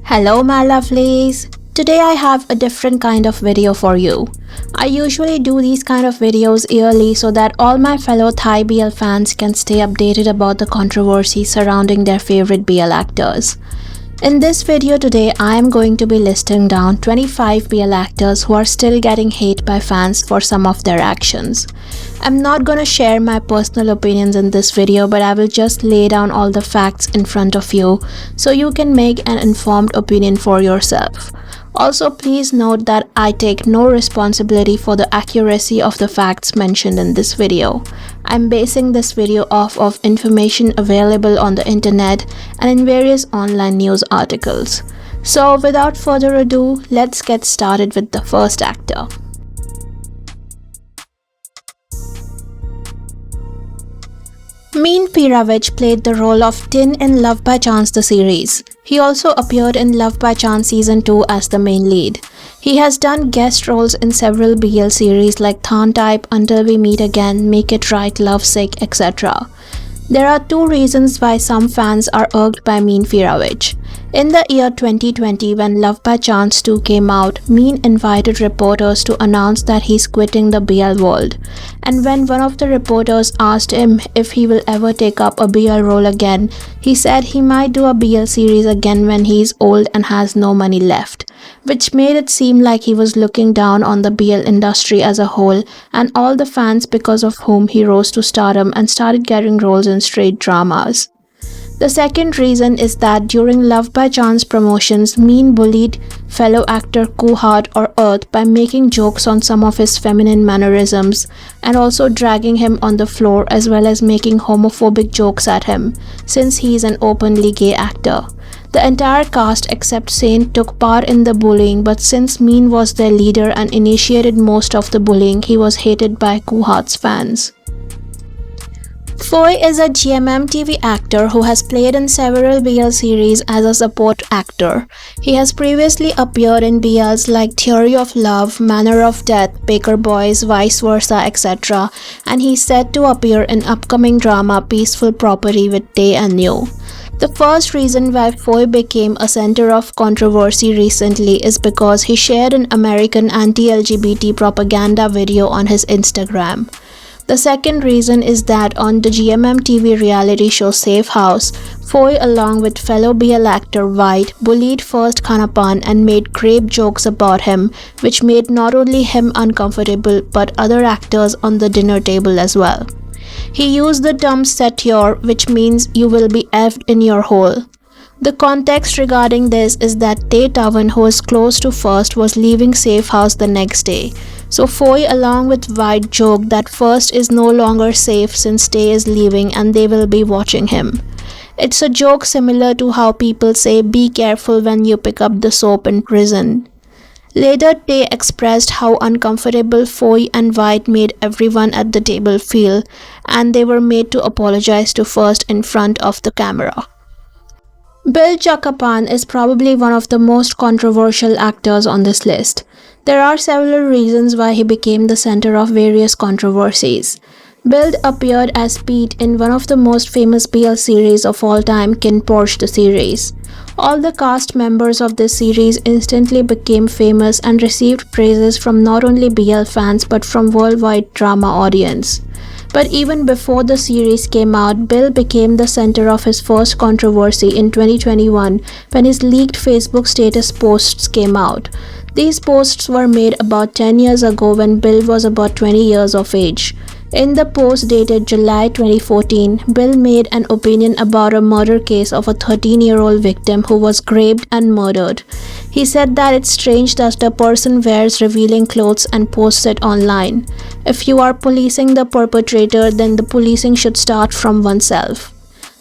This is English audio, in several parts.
Hello my lovelies! Today I have a different kind of video for you. I usually do these kind of videos yearly so that all my fellow Thai BL fans can stay updated about the controversy surrounding their favorite BL actors. In this video today, I am going to be listing down 25 BL actors who are still getting hate by fans for some of their actions. I'm not gonna share my personal opinions in this video, but I will just lay down all the facts in front of you so you can make an informed opinion for yourself. Also, please note that I take no responsibility for the accuracy of the facts mentioned in this video. I'm basing this video off of information available on the internet and in various online news articles. So without further ado, let's get started with the first actor. Meen Piravich played the role of Tin in Love by Chance the series. He also appeared in Love by Chance Season 2 as the main lead. He has done guest roles in several BL series like Than Type, Until We Meet Again, Make It Right, Lovesick, etc. There are two reasons why some fans are irked by Meen Piravich. In the year 2020, when Love by Chance 2 came out, Meen invited reporters to announce that he's quitting the BL world. And when one of the reporters asked him if he will ever take up a BL role again, he said he might do a BL series again when he's old and has no money left, which made it seem like he was looking down on the BL industry as a whole and all the fans because of whom he rose to stardom and started getting roles in straight dramas. The second reason is that during Love by Chance promotions, Meen bullied fellow actor Kuhat or Earth by making jokes on some of his feminine mannerisms and also dragging him on the floor as well as making homophobic jokes at him, since he is an openly gay actor. The entire cast except Saint took part in the bullying, but since Meen was their leader and initiated most of the bullying, he was hated by Kuhat's fans. Foy is a GMM TV actor who has played in several BL series as a support actor. He has previously appeared in BLs like Theory of Love, Manner of Death, Baker Boys, Vice Versa, etc. and he's set to appear in upcoming drama Peaceful Property with Tae and Neo. The first reason why Foy became a center of controversy recently is because he shared an American anti-LGBT propaganda video on his Instagram. The second reason is that on the GMM TV reality show Safe House, Foy along with fellow BL actor White bullied first Kanapan and made grape jokes about him, which made not only him uncomfortable but other actors on the dinner table as well. He used the term satyr, which means you will be effed in your hole. The context regarding this is that Tae Tavan, who is close to First, was leaving Safe House the next day. So Foy along with White joked that First is no longer safe since Tae is leaving and they will be watching him. It's a joke similar to how people say be careful when you pick up the soap in prison. Later, Tae expressed how uncomfortable Foy and White made everyone at the table feel, and they were made to apologize to First in front of the camera. Bill Chakapan is probably one of the most controversial actors on this list. There are several reasons why he became the center of various controversies. Bill appeared as Pete in one of the most famous BL series of all time, Kin Porsche the series. All the cast members of this series instantly became famous and received praises from not only BL fans but from worldwide drama audience. But even before the series came out, Bill became the center of his first controversy in 2021 when his leaked Facebook status posts came out. These posts were made about 10 years ago when Bill was about 20 years of age. In the post dated July 2014, Bill made an opinion about a murder case of a 13-year-old victim who was raped and murdered. He said that it's strange that the person wears revealing clothes and posts it online. If you are policing the perpetrator, then the policing should start from oneself.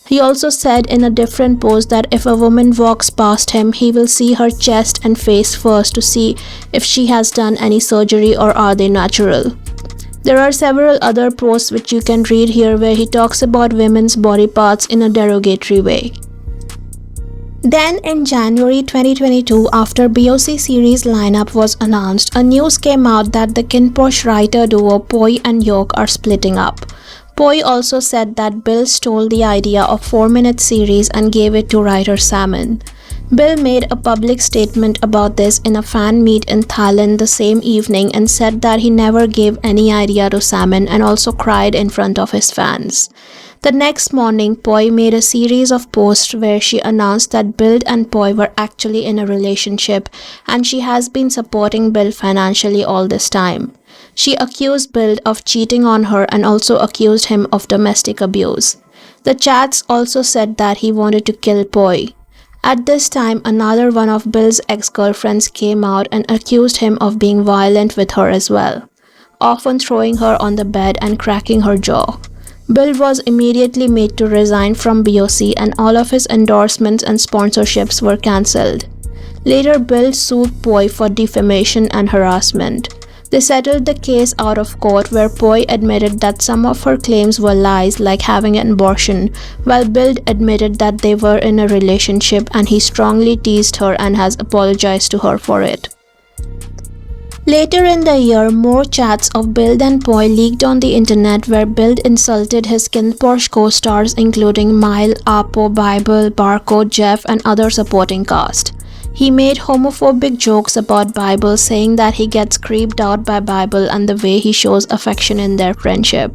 He also said in a different post that if a woman walks past him, he will see her chest and face first to see if she has done any surgery or are they natural. There are several other posts which you can read here where he talks about women's body parts in a derogatory way. Then in January 2022, after BOC series lineup was announced, a news came out that the Kin Porsche writer duo Poi and Yok are splitting up. Poi also said that Bill stole the idea of 4-minute series and gave it to writer Salmon. Bill made a public statement about this in a fan meet in Thailand the same evening and said that he never gave any idea to Salmon and also cried in front of his fans. The next morning, Poi made a series of posts where she announced that Bill and Poi were actually in a relationship and she has been supporting Bill financially all this time. She accused Bill of cheating on her and also accused him of domestic abuse. The chats also said that he wanted to kill Poi. At this time, another one of Bill's ex-girlfriends came out and accused him of being violent with her as well, often throwing her on the bed and cracking her jaw. Bill was immediately made to resign from BOC and all of his endorsements and sponsorships were cancelled. Later, Bill sued Poi for defamation and harassment. They settled the case out of court where Poi admitted that some of her claims were lies like having an abortion, while Bill admitted that they were in a relationship and he strongly teased her and has apologized to her for it. Later in the year, more chats of Bill and Poi leaked on the internet where Bill insulted his Porsche co-stars including Mile, Apo, Bible, Barcode, Jeff and other supporting cast. He made homophobic jokes about Bible, saying that he gets creeped out by Bible and the way he shows affection in their friendship.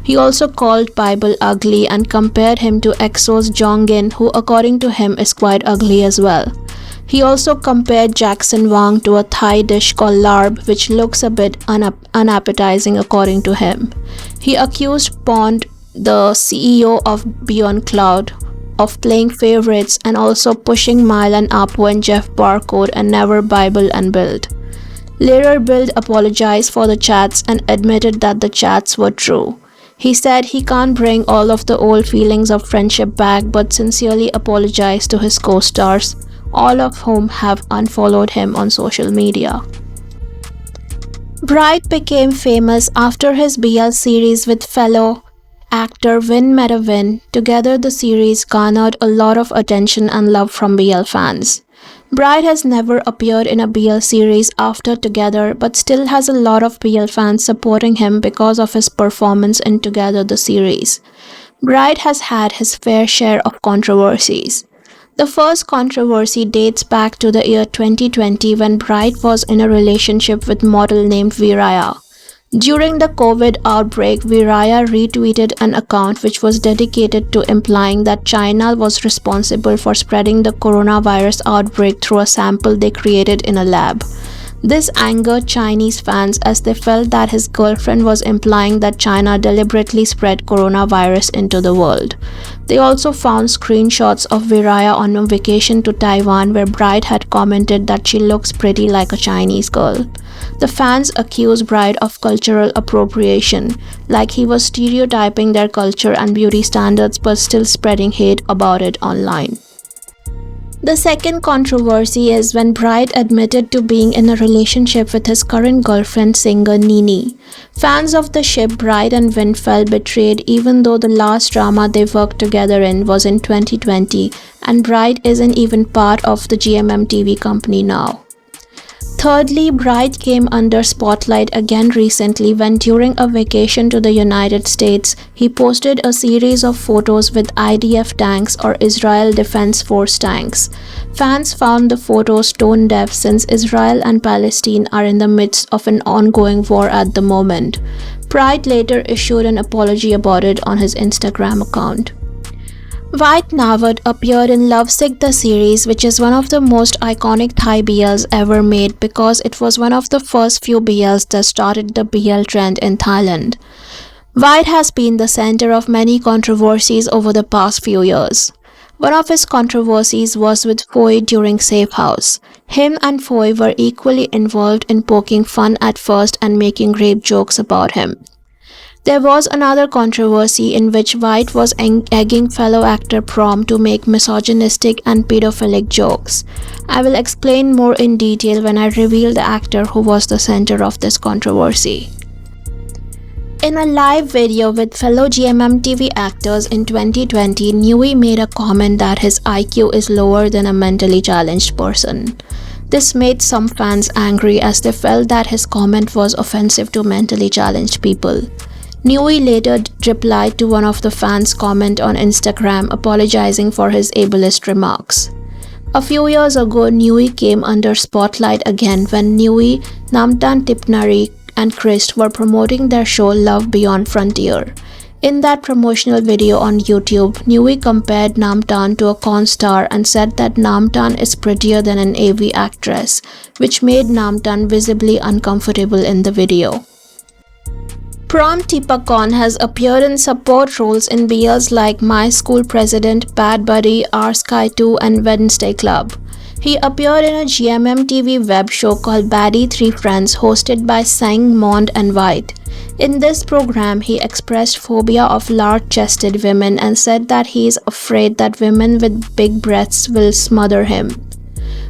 He also called Bible ugly and compared him to EXO's Jongin, who according to him is quite ugly as well. He also compared Jackson Wang to a Thai dish called larb, which looks a bit unappetizing according to him. He accused Pond, the CEO of Beyond Cloud, of playing favorites and also pushing Mile and Apo and Jeff Barcode and never Bible and Build. Later, Build apologized for the chats and admitted that the chats were true. He said he can't bring all of the old feelings of friendship back but sincerely apologized to his co-stars, all of whom have unfollowed him on social media. Bright became famous after his BL series with fellow actor Vin Medavin. Together, the series garnered a lot of attention and love from BL fans. Bright has never appeared in a BL series after Together but still has a lot of BL fans supporting him because of his performance in Together the series. Bright has had his fair share of controversies. The first controversy dates back to the year 2020 when Bright was in a relationship with model named Viraya. During the COVID outbreak, Viraya retweeted an account which was dedicated to implying that China was responsible for spreading the coronavirus outbreak through a sample they created in a lab. This angered Chinese fans as they felt that his girlfriend was implying that China deliberately spread coronavirus into the world. They also found screenshots of Viraya on a vacation to Taiwan where Bright had commented that she looks pretty like a Chinese girl. The fans accused Bright of cultural appropriation, like he was stereotyping their culture and beauty standards but still spreading hate about it online. The second controversy is when Bright admitted to being in a relationship with his current girlfriend singer Nini. Fans of the ship Bright and Vin felt betrayed even though the last drama they worked together in was in 2020 and Bright isn't even part of the GMM TV company now. Thirdly, Bright came under spotlight again recently when during a vacation to the United States, he posted a series of photos with IDF tanks or Israel Defense Force tanks. Fans found the photos tone deaf since Israel and Palestine are in the midst of an ongoing war at the moment. Bright later issued an apology about it on his Instagram account. White Nawat appeared in Lovesick the series, which is one of the most iconic Thai BLs ever made because it was one of the first few BLs that started the BL trend in Thailand. White has been the center of many controversies over the past few years. One of his controversies was with Foy during Safe House. Him and Foy were equally involved in poking fun at first and making rape jokes about him. There was another controversy in which White was egging fellow actor Prom to make misogynistic and pedophilic jokes. I will explain more in detail when I reveal the actor who was the center of this controversy. In a live video with fellow GMM TV actors in 2020, Nui made a comment that his IQ is lower than a mentally challenged person. This made some fans angry as they felt that his comment was offensive to mentally challenged people. Nui later replied to one of the fans' comment on Instagram apologizing for his ableist remarks. A few years ago, Nui came under spotlight again when Nui, Namtan Tipnari and Chris were promoting their show Love Beyond Frontier. In that promotional video on YouTube, Nui compared Namtan to a corn star and said that Namtan is prettier than an AV actress, which made Namtan visibly uncomfortable in the video. Prom Tipakon has appeared in support roles in BLs like My School President, Bad Buddy, Our Sky 2 and Wednesday Club. He appeared in a GMM TV web show called Baddie 3 Friends hosted by Sang, Mond and White. In this program, he expressed phobia of large-chested women and said that he is afraid that women with big breasts will smother him.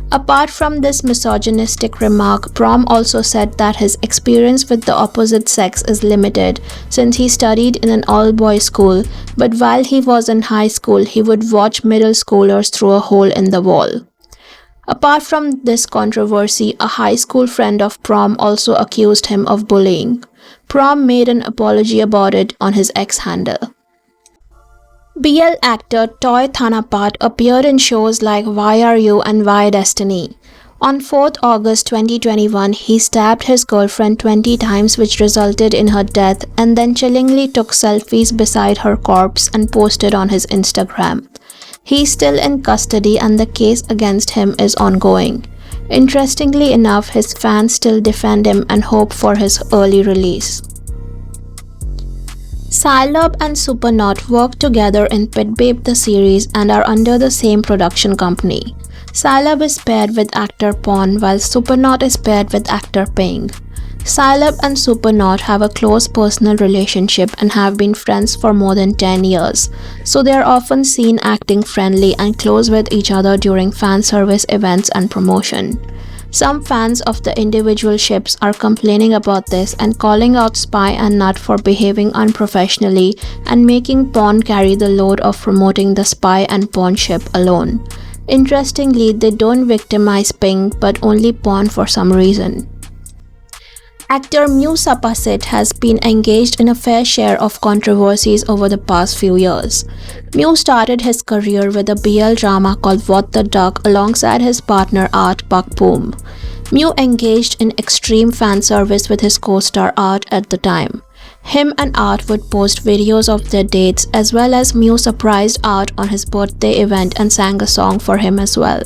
Apart from this misogynistic remark, Prom also said that his experience with the opposite sex is limited since he studied in an all-boys school, but while he was in high school, he would watch middle schoolers through a hole in the wall. Apart from this controversy, a high school friend of Prom also accused him of bullying. Prom made an apology about it on his X handle. BL actor Toy Thanapat appeared in shows like Why Are You and Why Destiny. On 4th August 2021, he stabbed his girlfriend 20 times which resulted in her death and then chillingly took selfies beside her corpse and posted on his Instagram. He is still in custody and the case against him is ongoing. Interestingly enough, his fans still defend him and hope for his early release. BOYSLOVE and Supernaut work together in Pit Babe the series and are under the same production company. BOYSLOVE is paired with actor Pawn while Supernaut is paired with actor Ping. BOYSLOVE and Supernaut have a close personal relationship and have been friends for more than 10 years, so they are often seen acting friendly and close with each other during fan service events and promotion. Some fans of the individual ships are complaining about this and calling out Spy and Nut for behaving unprofessionally and making Pawn carry the load of promoting the Spy and Pawn ship alone. Interestingly, they don't victimize Ping but only Pawn for some reason. Actor Mew Sapasit has been engaged in a fair share of controversies over the past few years. Mew started his career with a BL drama called What the Duck alongside his partner Art Bakboom. Mew engaged in extreme fan service with his co-star Art at the time. Him and Art would post videos of their dates as well as Mew surprised Art on his birthday event and sang a song for him as well.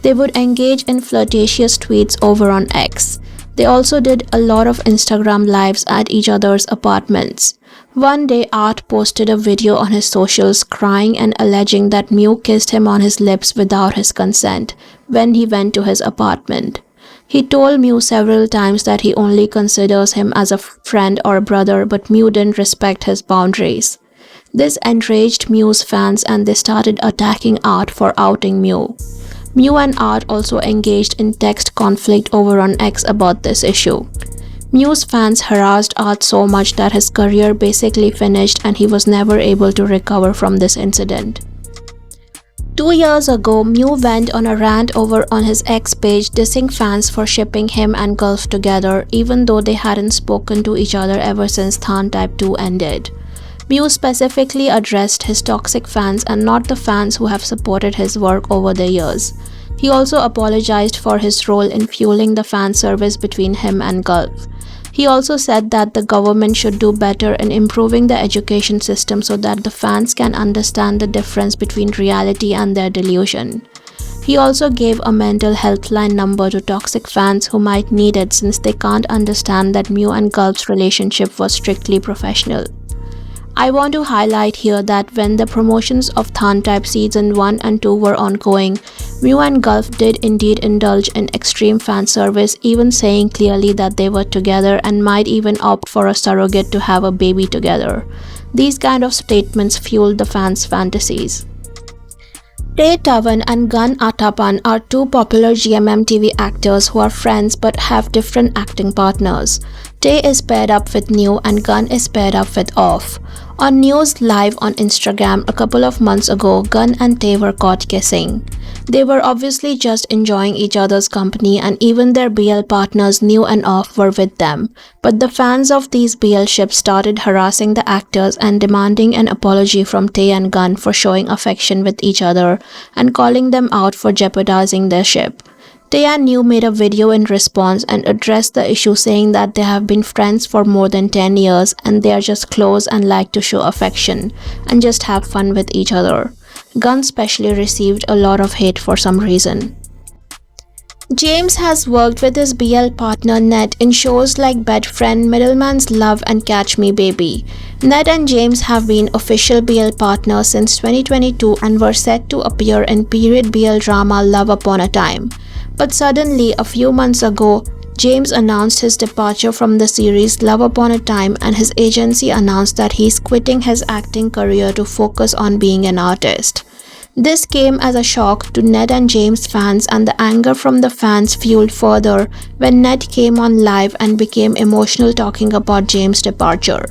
They would engage in flirtatious tweets over on X. They also did a lot of Instagram lives at each other's apartments. One day, Art posted a video on his socials crying and alleging that Mew kissed him on his lips without his consent when he went to his apartment. He told Mew several times that he only considers him as a friend or brother, but Mew didn't respect his boundaries. This enraged Mew's fans and they started attacking Art for outing Mew. Mew and Art also engaged in text conflict over on X about this issue. Mew's fans harassed Art so much that his career basically finished and he was never able to recover from this incident. 2 years ago, Mew went on a rant over on his X page dissing fans for shipping him and Gulf together even though they hadn't spoken to each other ever since Than Type 2 ended. Mew specifically addressed his toxic fans and not the fans who have supported his work over the years. He also apologized for his role in fueling the fan service between him and Gulf. He also said that the government should do better in improving the education system so that the fans can understand the difference between reality and their delusion. He also gave a mental health line number to toxic fans who might need it since they can't understand that Mew and Gulf's relationship was strictly professional. I want to highlight here that when the promotions of Than Type Season 1 and 2 were ongoing, Mew and Gulf did indeed indulge in extreme fan service, even saying clearly that they were together and might even opt for a surrogate to have a baby together. These kind of statements fueled the fans' fantasies. Tae Tavan and Gun Atapan are two popular GMM TV actors who are friends but have different acting partners. Tae is paired up with New and Gun is paired up with Off. On New's live on Instagram a couple of months ago, Gun and Tae were caught kissing. They were obviously just enjoying each other's company and even their BL partners New and Off were with them. But the fans of these BL ships started harassing the actors and demanding an apology from Tae and Gun for showing affection with each other and calling them out for jeopardizing their ship. Tae and New made a video in response and addressed the issue, saying that they have been friends for more than 10 years and they are just close and like to show affection and just have fun with each other. Gun especially received a lot of hate for some reason. James has worked with his BL partner Ned in shows like Bed Friend, Middleman's Love and Catch Me Baby. Ned and James have been official BL partners since 2022 and were set to appear in period BL drama Love Upon a Time. But suddenly, a few months ago, James announced his departure from the series Love Upon a Time and his agency announced that he's quitting his acting career to focus on being an artist. This came as a shock to Ned and James fans, and the anger from the fans fueled further when Ned came on live and became emotional talking about James' departure.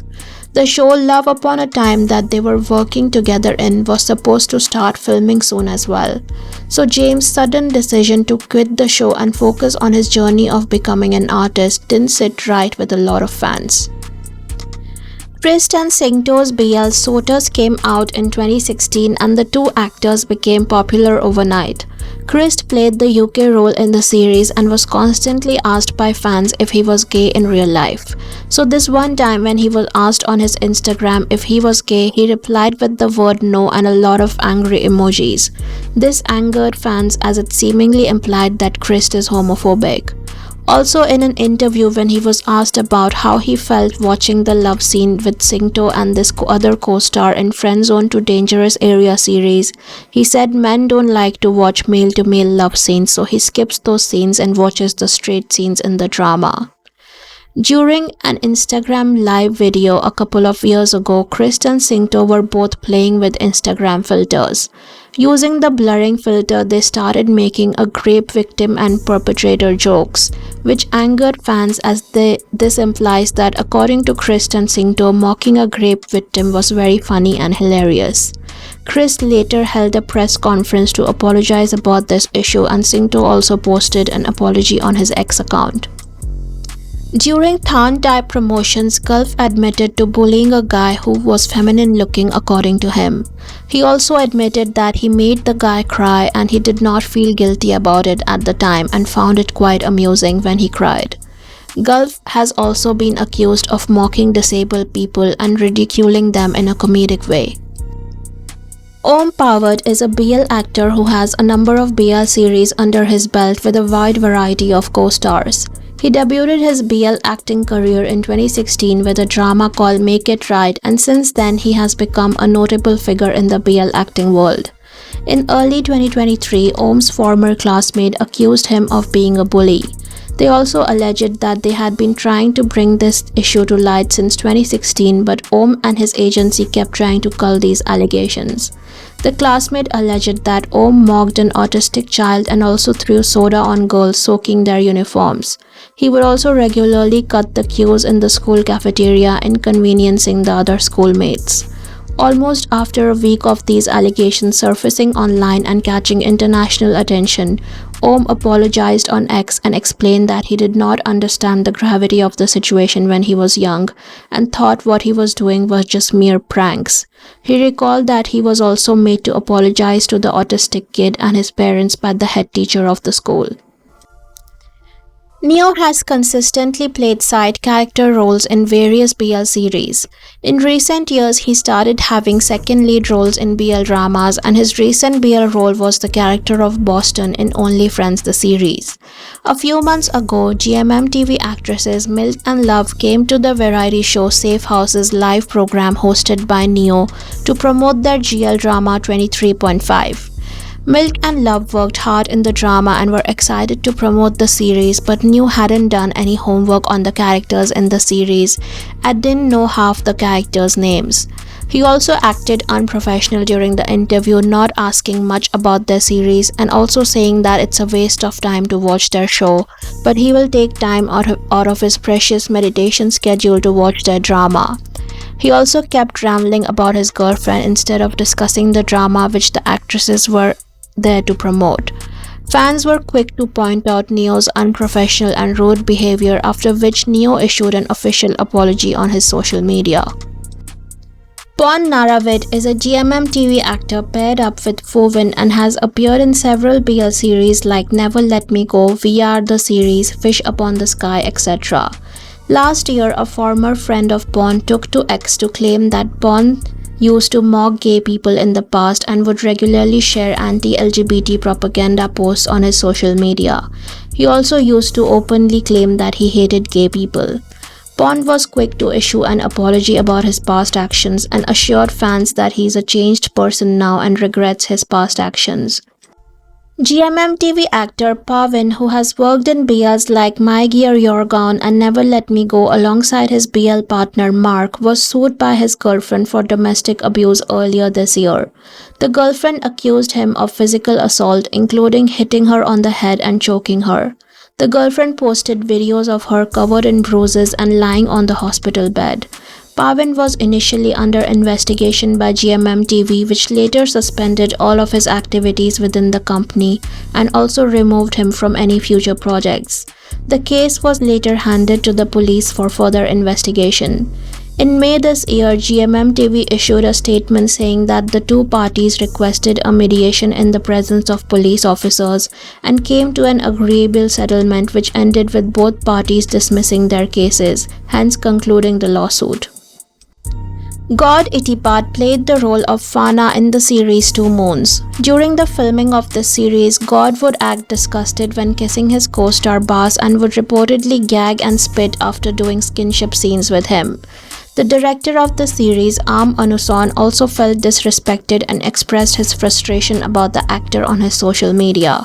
The show Love Upon a Time that they were working together in was supposed to start filming soon as well. So James' sudden decision to quit the show and focus on his journey of becoming an artist didn't sit right with a lot of fans. Krist and Singto's BL Sotas came out in 2016 and the two actors became popular overnight. Krist played the UK role in the series and was constantly asked by fans if he was gay in real life. So this one time when he was asked on his Instagram if he was gay, he replied with the word no and a lot of angry emojis. This angered fans as it seemingly implied that Krist is homophobic. Also, in an interview when he was asked about how he felt watching the love scene with Singto and this other co-star in Friendzone to Dangerous Area series, he said men don't like to watch male-to-male love scenes, so he skips those scenes and watches the straight scenes in the drama. During an Instagram live video a couple of years ago, Krist and Singto were both playing with Instagram filters. Using the blurring filter, they started making a rape victim and perpetrator jokes, which angered fans as this implies that according to Krist and Singto, mocking a rape victim was very funny and hilarious. Krist later held a press conference to apologize about this issue, and Singto also posted an apology on his X account. During Than-type promotions, Gulf admitted to bullying a guy who was feminine looking according to him. He also admitted that he made the guy cry and he did not feel guilty about it at the time and found it quite amusing when he cried. Gulf has also been accused of mocking disabled people and ridiculing them in a comedic way. Om Pawat is a BL actor who has a number of BL series under his belt with a wide variety of co-stars. He debuted his BL acting career in 2016 with a drama called Make It Right, and since then he has become a notable figure in the BL acting world. In early 2023, Om's former classmate accused him of being a bully. They also alleged that they had been trying to bring this issue to light since 2016, but Om and his agency kept trying to cull these allegations. The classmate alleged that Om mocked an autistic child and also threw soda on girls soaking their uniforms. He would also regularly cut the queues in the school cafeteria, inconveniencing the other schoolmates. Almost after a week of these allegations surfacing online and catching international attention, Om apologized on X and explained that he did not understand the gravity of the situation when he was young and thought what he was doing was just mere pranks. He recalled that he was also made to apologize to the autistic kid and his parents by the head teacher of the school. Neo has consistently played side character roles in various BL series. In recent years, he started having second lead roles in BL dramas, and his recent BL role was the character of Boston in Only Friends the series. A few months ago, GMM TV actresses Milk and Love came to the variety show Safe House's live program hosted by Neo to promote their GL drama 23.5. Milk and Love worked hard in the drama and were excited to promote the series, but New hadn't done any homework on the characters in the series and didn't know half the characters' names. He also acted unprofessional during the interview, not asking much about their series and also saying that it's a waste of time to watch their show, but he will take time out of his precious meditation schedule to watch their drama. He also kept rambling about his girlfriend instead of discussing the drama which the actresses were there to promote. Fans were quick to point out Neo's unprofessional and rude behavior, after which Neo issued an official apology on his social media. Bon Naravid is a GMM TV actor paired up with Fovin and has appeared in several BL series like Never Let Me Go, VR the series, Fish Upon the Sky, etc. Last year, a former friend of Bon took to X to claim that Bon used to mock gay people in the past and would regularly share anti-LGBT propaganda posts on his social media. He also used to openly claim that he hated gay people. Bon was quick to issue an apology about his past actions and assured fans that he's a changed person now and regrets his past actions. GMM TV actor Pavin, who has worked in BLs like My Gear Your Gone and Never Let Me Go alongside his BL partner Mark, was sued by his girlfriend for domestic abuse earlier this year. The girlfriend accused him of physical assault, including hitting her on the head and choking her. The girlfriend posted videos of her covered in bruises and lying on the hospital bed. Pavin was initially under investigation by GMM TV, which later suspended all of his activities within the company and also removed him from any future projects. The case was later handed to the police for further investigation. In May this year, GMM TV issued a statement saying that the two parties requested a mediation in the presence of police officers and came to an agreeable settlement which ended with both parties dismissing their cases, hence concluding the lawsuit. God Itipat played the role of Fana in the series 2 Moons. During the filming of this series, God would act disgusted when kissing his co-star Bas and would reportedly gag and spit after doing skinship scenes with him. The director of the series, Am Anuson, also felt disrespected and expressed his frustration about the actor on his social media.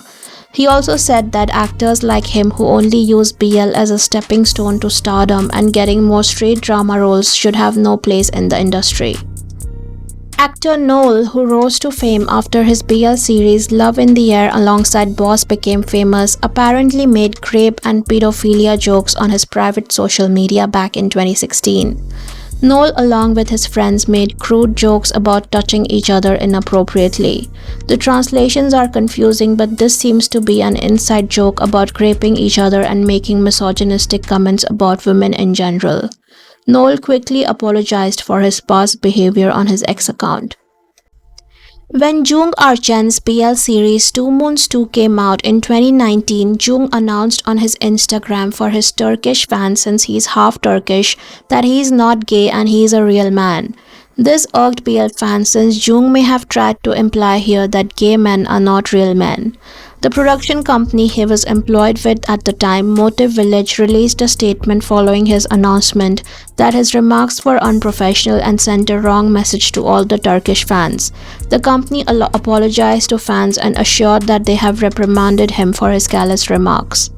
He also said that actors like him who only use BL as a stepping stone to stardom and getting more straight drama roles should have no place in the industry. Actor Noel, who rose to fame after his BL series Love in the Air alongside Boss became famous, apparently made rape and pedophilia jokes on his private social media back in 2016. Noel, along with his friends, made crude jokes about touching each other inappropriately. The translations are confusing, but this seems to be an inside joke about raping each other and making misogynistic comments about women in general. Noel quickly apologized for his past behavior on his X account. When Jung Archan's BL series 2 Moons 2 came out in 2019, Jung announced on his Instagram for his Turkish fans, since he's half Turkish, that he's not gay and he's a real man. This irked BL fans since Jung may have tried to imply here that gay men are not real men. The production company he was employed with at the time, Motive Village, released a statement following his announcement that his remarks were unprofessional and sent a wrong message to all the Turkish fans. The company apologized to fans and assured that they have reprimanded him for his callous remarks.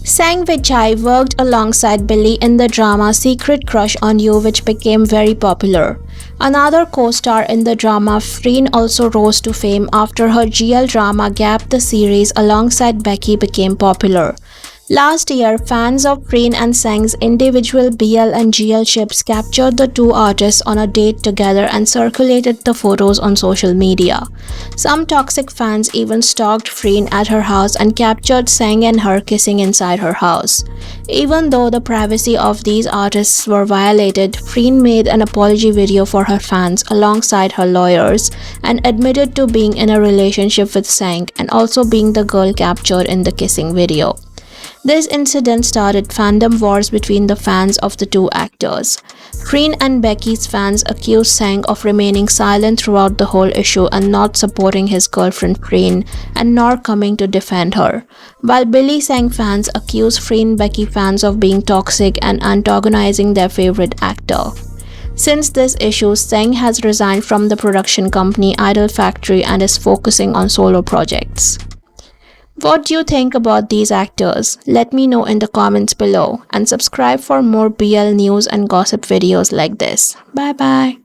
Sang Vichai worked alongside Billy in the drama Secret Crush on You, which became very popular. Another co-star in the drama, Freen, also rose to fame after her GL drama Gap the series alongside Becky became popular. Last year, fans of Freen and Sang's individual BL and GL ships captured the two artists on a date together and circulated the photos on social media. Some toxic fans even stalked Freen at her house and captured Sang and her kissing inside her house. Even though the privacy of these artists were violated, Freen made an apology video for her fans alongside her lawyers and admitted to being in a relationship with Sang and also being the girl captured in the kissing video. This incident started fandom wars between the fans of the two actors. Freen and Becky's fans accused Sang of remaining silent throughout the whole issue and not supporting his girlfriend Freen and nor coming to defend her, while Billy Sang fans accused Freen Becky fans of being toxic and antagonizing their favorite actor. Since this issue, Sang has resigned from the production company Idol Factory and is focusing on solo projects. What do you think about these actors? Let me know in the comments below and subscribe for more BL news and gossip videos like this. Bye bye.